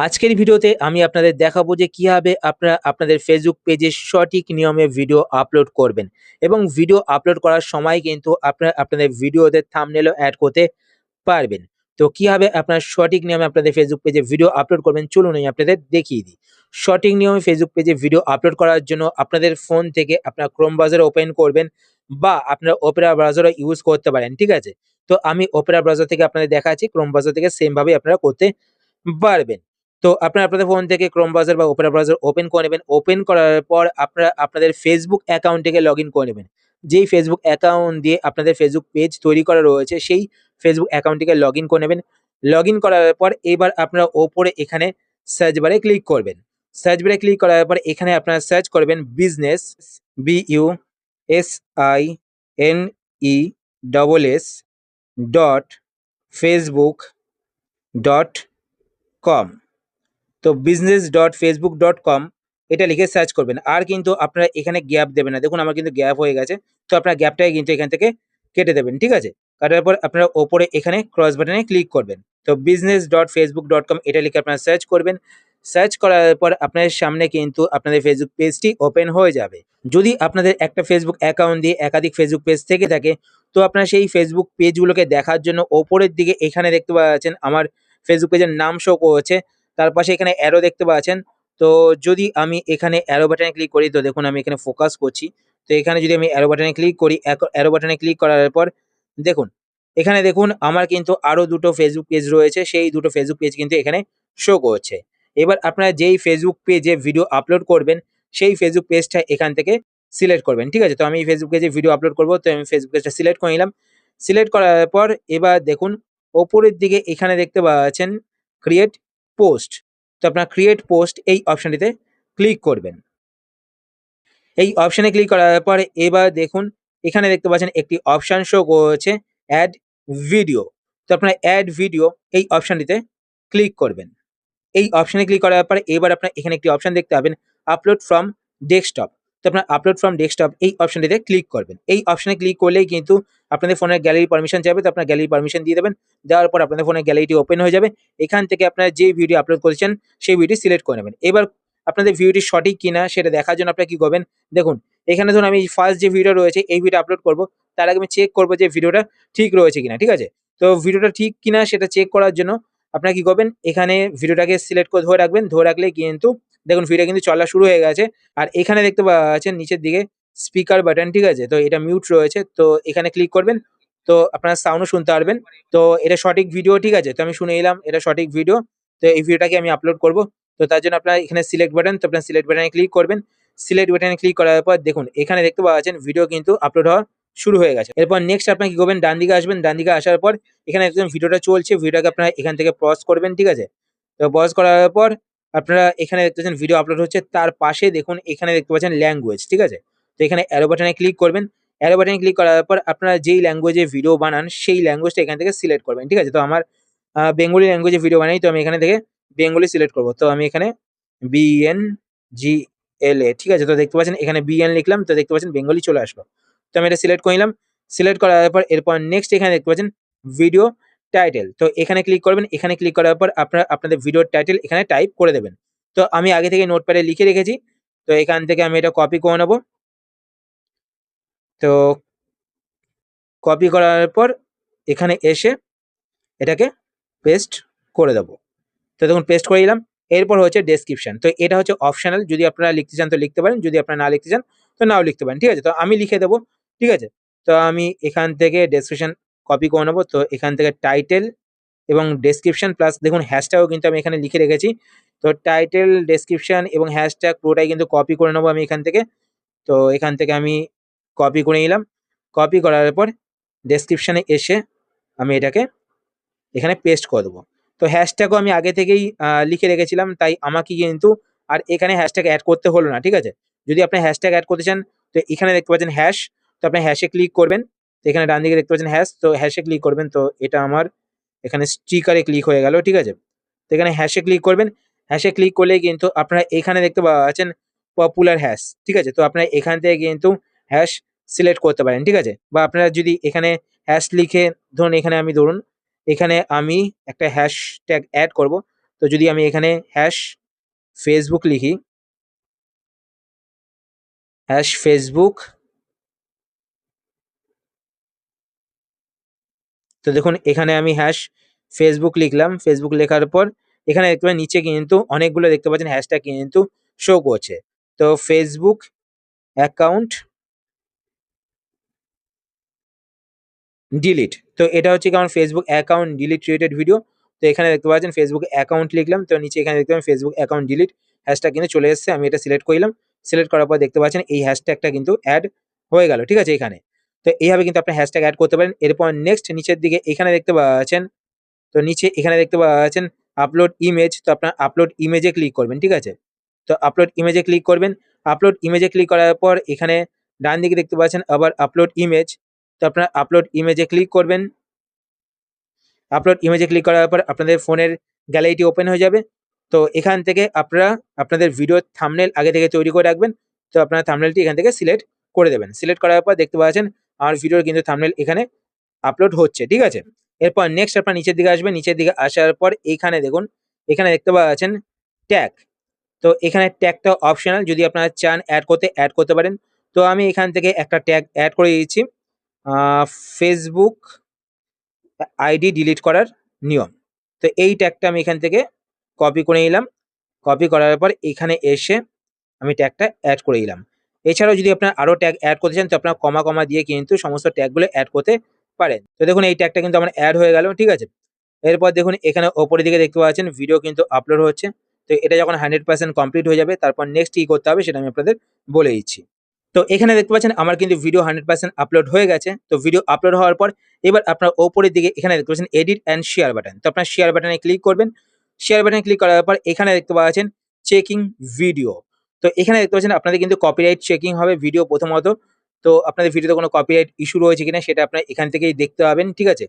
আজকের ভিডিওতে আমি আপনাদের দেখাবো যে কিভাবে আপনারা আপনাদের ফেসবুক পেজে সঠিক নিয়মে ভিডিও আপলোড করবেন এবং ভিডিও আপলোড করার সময় কিন্তু আপনারা আপনাদের ভিডিওতে থাম্বনেলও অ্যাড করতে পারবেন। তো কিভাবে আপনারা সঠিক নিয়মে আপনাদের ফেসবুক পেজে ভিডিও আপলোড করবেন চলুন আমি আপনাদের দেখিয়ে দিই। সঠিক নিয়মে ফেসবুক পেজে ভিডিও আপলোড করার জন্য আপনাদের ফোন থেকে আপনারা ক্রোম ব্রাউজার ওপেন করবেন বা আপনারা ওপেরা ব্রাউজারও ইউজ করতে পারেন, ঠিক আছে? তো আমি ওপেরা ব্রাউজার থেকে আপনাদের দেখাচ্ছি, ক্রোম ব্রাউজার থেকে সেম ভাবেই আপনারা করতে পারবেন। তো আপনারা আপনাদের ফোন থেকে ক্রোম ব্রাউজার বা ওপেরা ব্রাউজার ওপেন করে নেবেন। ওপেন করার পর আপনারা আপনাদের ফেসবুক অ্যাকাউন্টটিকে লগইন করে নেবেন। যেই ফেসবুক অ্যাকাউন্ট দিয়ে আপনাদের ফেসবুক পেজ তৈরি করা রয়েছে সেই ফেসবুক অ্যাকাউন্টটিকে লগইন করে নেবেন। লগইন করার পর এবার আপনারা ওপরে এখানে সার্চ বারে ক্লিক করবেন। সার্চ বারে ক্লিক করার পর এখানে আপনারা সার্চ করবেন business, BUSINESS dot Facebook dot com. তো business.facebook.com এটা লিখে সার্চ করবেন। আর কিন্তু আপনারা এখানে গ্যাপ দেবেন না। দেখুন আমার কিন্তু গ্যাপ হয়ে গেছে। তো আপনারা গ্যাপটাকে কিন্তু এখান থেকে কেটে দেবেন, ঠিক আছে? কাটার পর আপনারা ওপরে এখানে ক্রস বাটনে ক্লিক করবেন। তো business.facebook.com এটা লিখে আপনারা সার্চ করবেন। সার্চ করার পর আপনাদের সামনে কিন্তু আপনাদের ফেসবুক পেজটি ওপেন হয়ে যাবে। যদি আপনাদের একটা ফেসবুক অ্যাকাউন্ট দিয়ে একাধিক ফেসবুক পেজ থেকে থাকে, তো আপনারা সেই ফেসবুক পেজগুলোকে দেখার জন্য ওপরের দিকে এখানে দেখতে পাচ্ছেন আমার ফেসবুক পেজের নাম শো করছে। তার পাশে এখানে অ্যারো দেখতে পাচ্ছেন। তো যদি আমি এখানে অ্যারো বাটনে ক্লিক করি, তো দেখুন আমি এখানে ফোকাস করছি। তো এখানে যদি আমি অ্যারো বাটনে ক্লিক করি, অ্যারো বাটনে ক্লিক করার পর দেখুন, এখানে দেখুন আমার কিন্তু আরো দুটো ফেসবুক পেজ রয়েছে। সেই দুটো ফেসবুক পেজ কিন্তু এখানে শো করছে। এবার আপনারা যেই ফেসবুক পেজে ভিডিও আপলোড করবেন, সেই ফেসবুক পেজটা এখান থেকে সিলেক্ট করবেন, ঠিক আছে? তো আমি ফেসবুক পেজে ভিডিও আপলোড করব, তো আমি ফেসবুক পেজটা সিলেক্ট করে নিলাম। সিলেক্ট করার পর এবার দেখুন ওপরের দিকে এখানে দেখতে পাচ্ছেন ক্রিয়েট পোস্ট। তো আপনারা ক্রিয়েট পোস্ট এই অপশনটিতে ক্লিক করবেন। এই অপশনে ক্লিক করার পরে এবার দেখুন এখানে দেখতে পাচ্ছেন একটি অপশন শো করছে অ্যাড ভিডিও। তো আপনারা অ্যাড ভিডিও এই অপশনটিতে ক্লিক করবেন। এই অপশনে ক্লিক করার পরে এবার আপনার এখানে একটি অপশন দেখতে পাবেন আপলোড ফ্রম ডেস্কটপ। তো আপনার আপলোড ফ্রম ডেস্কটপ এই অপশনটিতে ক্লিক করবেন। এই অপশনে ক্লিক করলেই কিন্তু আপনাদের ফোনের গ্যালারি পারমিশন চাইবে। তো আপনার গ্যালারি পারমিশন দিয়ে দেবেন। দেওয়ার পর আপনাদের ফোনের গ্যালারিটি ওপেন হয়ে যাবে। এখান থেকে আপনারা যে ভিডিও আপলোড করেছেন সেই ভিডিও সিলেক্ট করে নেবেন। এবার আপনাদের ভিডিওটি সঠিক কিনা সেটা দেখার জন্য আপনারা কি করবেন, দেখুন এখানে ধরুন আমি ফার্স্ট যে ভিডিও রয়েছে এই ভিডিও আপলোড করব, তার আগে আমি চেক করব যে ভিডিওটা ঠিক রয়েছে কিনা, ঠিক আছে? তো ভিডিওটা ঠিক কিনা সেটা চেক করার জন্য আপনারা কি করবেন, এখানে ভিডিওটাকে সিলেক্ট করে ধরে রাখবেন। ধরে রাখলে কিন্তু দেখুন ভিডিও কিন্তু চলা শুরু হয়ে গেছে। আর এখানে দেখতে পাচ্ছেন নিচের দিকে স্পিকার বাটন, ঠিক আছে? তো এটা মিউট রয়েছে। তো এখানে ক্লিক করবেন। তো আপনারা সাউন্ডও শুনতে পারবেন। তো এটা সঠিক ভিডিও, ঠিক আছে? তো আমি শুনে নিলাম এটা সঠিক ভিডিও। তো এই ভিডিওটাকে আমি আপলোড করব। তো তার জন্য আপনারা এখানে সিলেক্ট বাটন, তো আপনারা সিলেক্ট বাটনে ক্লিক করবেন। সিলেক্ট বাটনে ক্লিক করার পর দেখুন এখানে দেখতে পাচ্ছেন ভিডিও কিন্তু আপলোড হওয়া শুরু হয়ে গেছে। এরপর নেক্সট আপনারা কি করবেন, ডান দিকে আসবেন। ডান দিকে আসার পর এখানে একদম ভিডিওটা চলছে। ভিডিওটাকে আপনারা এখান থেকে পজ করবেন, ঠিক আছে? তো পজ করার পর আপনারা এখানে দেখতে পাচ্ছেন ভিডিও আপলোড হচ্ছে। তার পাশে দেখুন এখানে দেখতে পাচ্ছেন ল্যাঙ্গুয়েজ, ঠিক আছে? তো এখানে অ্যারো বাটনে ক্লিক করবেন। অ্যারো বাটনে ক্লিক করার পর আপনারা যেই ল্যাঙ্গুয়েজে ভিডিও বানান সেই ল্যাঙ্গুয়েজটা এখান থেকে সিলেক্ট করবেন, ঠিক আছে? তো আমার বেঙ্গলি ল্যাঙ্গুয়েজে ভিডিও বানাই। তো আমি এখানে থেকে বেঙ্গলি সিলেক্ট করব। তো আমি এখানে BNGLA, ঠিক আছে? তো দেখতে পাচ্ছেন এখানে BN লিখলাম। তো দেখতে পাচ্ছেন বেঙ্গলি চলে আসলো। তো আমি এটা সিলেক্ট করে নিলাম। সিলেক্ট করার পর এরপর নেক্সট এখানে দেখতে পাচ্ছেন ভিডিও টাইটেল। তো এখানে ক্লিক করবেন। এখানে ক্লিক করার পর আপনারা আপনাদের ভিডিওর টাইটেল এখানে টাইপ করে দেবেন। তো আমি আগে থেকে নোটপ্যাডে লিখে রেখেছি। তো এখান থেকে আমি এটা কপি করে নেব। তো কপি করার পর এখানে এসে এটাকে পেস্ট করে দেব। তো দেখুন পেস্ট করে দিলাম। এরপর হচ্ছে ডেসক্রিপশন। তো এটা হচ্ছে অপশনাল, যদি আপনারা লিখতে চান তো লিখতে পারেন, যদি আপনারা না লিখতে চান তো নাও লিখতে পারেন, ঠিক আছে? তো আমি লিখে দেবো, ঠিক আছে? তো আমি এখান থেকে ডেসক্রিপশন কপি করে নেবো। তো এখান থেকে টাইটেল এবং ডেসক্রিপশন প্লাস দেখুন হ্যাশট্যাগও কিন্তু আমি এখানে লিখে রেখেছি। তো টাইটেল, ডেসক্রিপশন এবং হ্যাশট্যাগ পুরোটাই কিন্তু কপি করে নেবো আমি এখান থেকে। তো এখান থেকে আমি কপি করে নিলাম। কপি করার পর ডেসক্রিপশনে এসে আমি এটাকে এখানে পেস্ট করে দেবো। তো হ্যাশট্যাগও আমি আগে থেকেই লিখে রেখেছিলাম, তাই আমাকে কিন্তু আর এখানে হ্যাশট্যাগ অ্যাড করতে হলো না, ঠিক আছে? যদি আপনি হ্যাশট্যাগ অ্যাড করতে চান তো এখানে দেখতে পাচ্ছেন হ্যাশ। তো আপনি হ্যাশে ক্লিক করবেন। তো এখানে ডান দিকে দেখতে পাচ্ছেন হ্যাশ, তো হ্যাশে ক্লিক করবেন। তো এটা আমার এখানে স্টিকারে ক্লিক হয়ে গেল, ঠিক আছে? তো এখানে হ্যাশে ক্লিক করবেন। হ্যাশে ক্লিক করলেই কিন্তু আপনারা এখানে দেখতে পাচ্ছেন পপুলার হ্যাশ, ঠিক আছে? তো আপনারা এখান থেকে কিন্তু হ্যাশ সিলেক্ট করতে পারেন, ঠিক আছে? বা আপনারা যদি এখানে হ্যাশ লিখে ধরুন এখানে আমি একটা হ্যাশট্যাগ এড করব। তো যদি আমি এখানে #ফেসবুক লিখি, #ফেসবুক, তো দেখুন এখানে আমি #ফেসবুক লিখলাম। ফেসবুক লেখার পর এখানে দেখতে পাবেন নিচে কিন্তু অনেকগুলো দেখতে পাচ্ছেন হ্যাশট্যাগ কিন্তু শো করছে। তো ফেসবুক অ্যাকাউন্ট ডিলিট। তো এটা হচ্ছে কি আমার Facebook account delete related video. তো এখানে দেখতে পাচ্ছেন ফেসবুক অ্যাকাউন্ট লিখলাম। তো নিচে এখানে দেখতে পাবেন ফেসবুক অ্যাকাউন্ট ডিলিট হ্যাশট্যাগ কিন্তু চলে এসেছে। আমি এটা সিলেক্ট করলাম। সিলেক্ট করার পর দেখতে পাচ্ছেন এই হ্যাশট্যাগটা কিন্তু এড হয়ে গেল। ঠিক আছে এখানে। তো এইভাবে কিন্তু আপনি হ্যাশট্যাগ এড করতে পারেন। এরপর নেক্সট নিচের দিকে এখানে দেখতে পাচ্ছেন, তো নিচে এখানে দেখতে পাচ্ছেন আপলোড ইমেজ। তো আপনার আপলোড ইমেজে ক্লিক করবেন। ঠিক আছে? তো আপলোড ইমেজে ক্লিক করবেন। আপলোড ইমেজে ক্লিক করার পর এখানে ডান দিকে দেখতে পাচ্ছেন আবার আপলোড ইমেজ। তো আপনার আপলোড ইমেজে ক্লিক করবেন। আপলোড ইমেজে ক্লিক করার পর আপনাদের ফোনের গ্যালারিটি ওপেন হয়ে যাবে। তো এখান থেকে আপনারা আপনাদের ভিডিওর থাম্বনেল আগে থেকে তৈরি করে রাখবেন। তো আপনারা থাম্বনেলটি এখান থেকে সিলেক্ট করে দেবেন। সিলেক্ট করার পর দেখতে পাচ্ছেন আমার ভিডিওর কিন্তু থাম্বনেল এখানে আপলোড হচ্ছে। ঠিক আছে? এরপর নেক্সট আপনার নিচের দিকে আসবেন। নিচের দিকে আসার পর এইখানে দেখুন, এখানে দেখতে পাচ্ছেন ট্যাগ। তো এখানে ট্যাগটা অপশনাল, যদি আপনারা চান অ্যাড করতে পারেন। তো আমি এখান থেকে একটা ট্যাগ অ্যাড করে দিচ্ছি। ফেসবুক আইডি ডিলিট করার নিয়ম। তো এই ট্যাগটা আমি এখান থেকে কপি করে নিলাম। কপি করার পর এখানে এসে আমি ট্যাগটা অ্যাড করে দিলাম। এছাড়াও যদি আপনার আরো ট্যাগ অ্যাড করতে চান তো আপনার কমা দিয়ে কিন্তু সমস্ত ট্যাগগুলো অ্যাড করতে পারেন। তো দেখুন এই ট্যাগটা কিন্তু আমার অ্যাড হয়ে গেল। ঠিক আছে? এরপর দেখুন এখানে ওপরের দিকে দেখতে পাচ্ছেন ভিডিও কিন্তু আপলোড হচ্ছে। তো এটা যখন 100% কমপ্লিট হয়ে যাবে তারপর নেক্সট কি করতে হবে সেটা আমি আপনাদের বলে দিচ্ছি। তো এখানে দেখতে পাচ্ছেন আমার কিন্তু ভিডিও 100% আপলোড হয়ে গেছে। তো ভিডিও আপলোড হওয়ার পর এবার আপনার ওপরের দিকে এখানে দেখতে পাচ্ছেন এডিট অ্যান্ড শেয়ার বাটন। তো আপনার শেয়ার বাটনে ক্লিক করবেন। শেয়ার বাটনে ক্লিক করার পর এখানে দেখতে পাচ্ছেন চেকিং ভিডিও। তো এখানে দেখতে পাচ্ছেন আপনাদের কিন্তু কপিরাইট চেকিং হবে ভিডিও প্রথমত। তো আপনাদের ভিডিওতে কোনো কপিরাইট ইস্যু রয়েছে কিনা সেটা আপনার এখান থেকেই দেখতে পাবেন। ঠিক আছে?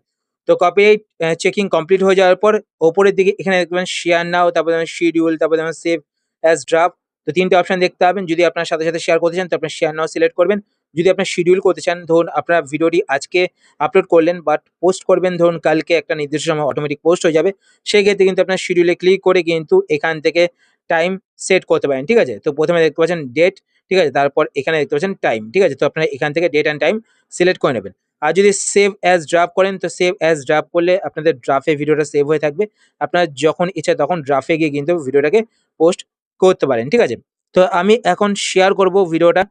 তো কপিরাইট চেকিং কমপ্লিট হয়ে যাওয়ার পর ওপরের দিকে এখানে দেখতে পাবেন শেয়ার নাও, তারপরে শিডিউল, তারপরে সেভ অ্যাজ ড্রাফট। তো ৩ টে অপশন দেখতে পাবেন। যদি আপনার সাথে শেয়ার করতে চান তো আপনার শেয়ার নাও সিলেক্ট করবেন। যদি আপনার শিডিউল করতে চান, ধরুন আপনার ভিডিওটি আজকে আপলোড করলেন বাট পোস্ট করবেন ধরুন কালকে একটা নির্দিষ্ট সময় অটোমেটিক পোস্ট হয়ে যাবে। সেই ক্ষেত্রে কিন্তু আপনার শিডিউলে ক্লিক করে কিন্তু এখান থেকে টাইম সেট করতে পারেন। ঠিক আছে? তো প্রথমে দেখতে পাচ্ছেন ডেট, ঠিক আছে? তারপর এখানে দেখতে পাচ্ছেন টাইম। ঠিক আছে? তো আপনারা এখান থেকে ডেট অ্যান্ড টাইম সিলেক্ট করে নেবেন। আর যদি সেভ অ্যাজ ড্রাফট করেন তো সেভ অ্যাজ ড্রাফট করলে আপনাদের ড্রাফটে ভিডিওটা সেভ হয়ে থাকবে। আপনার যখন ইচ্ছা তখন ড্রাফটে গিয়ে কিন্তু ভিডিওটাকে পোস্ট করতে পারেন। ঠিক আছে? তো আমি এখন শেয়ার করব ভিডিওটা।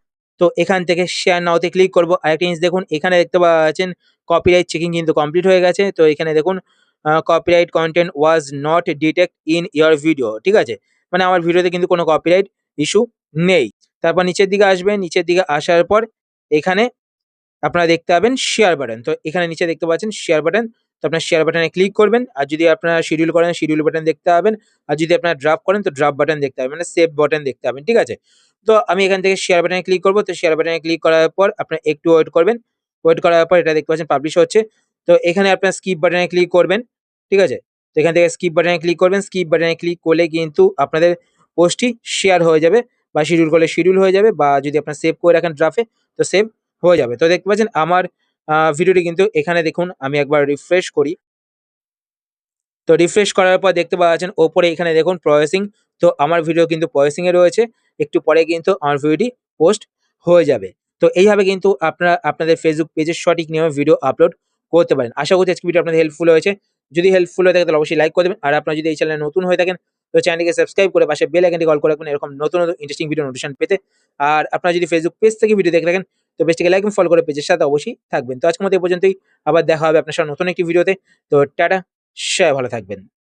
তো এখান থেকে শেয়ার নাও তে ক্লিক করব। আরেকটা জিনিস দেখুন এখানে দেখতে পাচ্ছেন কপিরাইট চেকিং কিন্তু কমপ্লিট হয়ে গেছে। তো এখানে দেখুন copyright content was not detect in your video. ঠিক আছে? মানে আমার ভিডিওতে কিন্তু কোনো কপিরাইট ইস্যু নেই। তারপর নিচের দিকে আসবেন। নিচের দিকে আসার পর এখানে আপনারা দেখতে পাবেন শেয়ার বাটন। তো এখানে নিচে দেখতে পাচ্ছেন শেয়ার বাটন। তো আপনার শেয়ার বাটনে ক্লিক করবেন। আর যদি আপনারা শিডিউল করেন শিডিউল বাটন দেখতে পাবেন। আর যদি আপনারা ড্রাফট করেন তো ড্রাফট বাটন দেখতে পাবেন। মানে সেভ বাটন দেখতে পাবেন। ঠিক আছে? তো আমি এখান থেকে শেয়ার বাটনে ক্লিক করব। তো শেয়ার বাটনে ক্লিক করার পর আপনারা একটু ওয়েট করবেন। ওয়েট করার পর এটা দেখতে পাচ্ছেন পাবলিশ হচ্ছে। তো এখানে আপনারা স্কিপ বাটনে ক্লিক করবেন। ঠিক আছে? তো এখান থেকে স্কিপ বাটনে ক্লিক করবেন। স্কিপ বাটনে ক্লিক করলে কিন্তু আপনাদের পোস্টটি শেয়ার হয়ে যাবে বা শিডিউল করলে শিডিউল হয়ে যাবে বা যদি আপনারা সেভ করে রাখেন ড্রাফটে তো সেভ হয়ে যাবে। তো দেখতে পাচ্ছেন আমার ভিডিওটি কিন্তু এখানে দেখুন আমি একবার রিফ্রেশ করি। তো রিফ্রেশ করার পর দেখতে পাচ্ছেন ওপরে এখানে দেখুন প্রসেসিং। তো আমার ভিডিও কিন্তু প্রসেসিং এ রয়েছে। একটু পরে কিন্তু আমার ভিডিওটি পোস্ট হয়ে যাবে। তো এইভাবে কিন্তু আপনারা আপনাদের Facebook পেজে সঠিক নিয়মে ভিডিও আপলোড করতে পারেন। আশা করছি আজকের ভিডিও আপনাদের হেল্পফুল হয়েছে। যদি হেল্পফুল হয়ে থাকে তাহলে অবশ্যই লাইক করে দেবেন। আর আপনারা যদি এই চ্যানেলে নতুন হয়ে থাকেন তো চ্যানেলটিকে সাবস্ক্রাইব করে পাশে বেল আইকনটি অল করে রাখবেন এরকম নতুন ইন্টারেস্টিং ভিডিও নোটিফিকেশন পেতে। আর আপনারা যদি Facebook পেজ থেকে ভিডিও দেখে থাকেন তো পেজটিকে লাইক এবং ফলো করে পেজের সাথে অবশ্যই থাকবেন। তো আজকের মতো এই পর্যন্তই। আবার দেখা হবে আপনার সাথে নতুন একটি ভিডিওতে। তো টাটা, সবাই ভালো থাকবেন।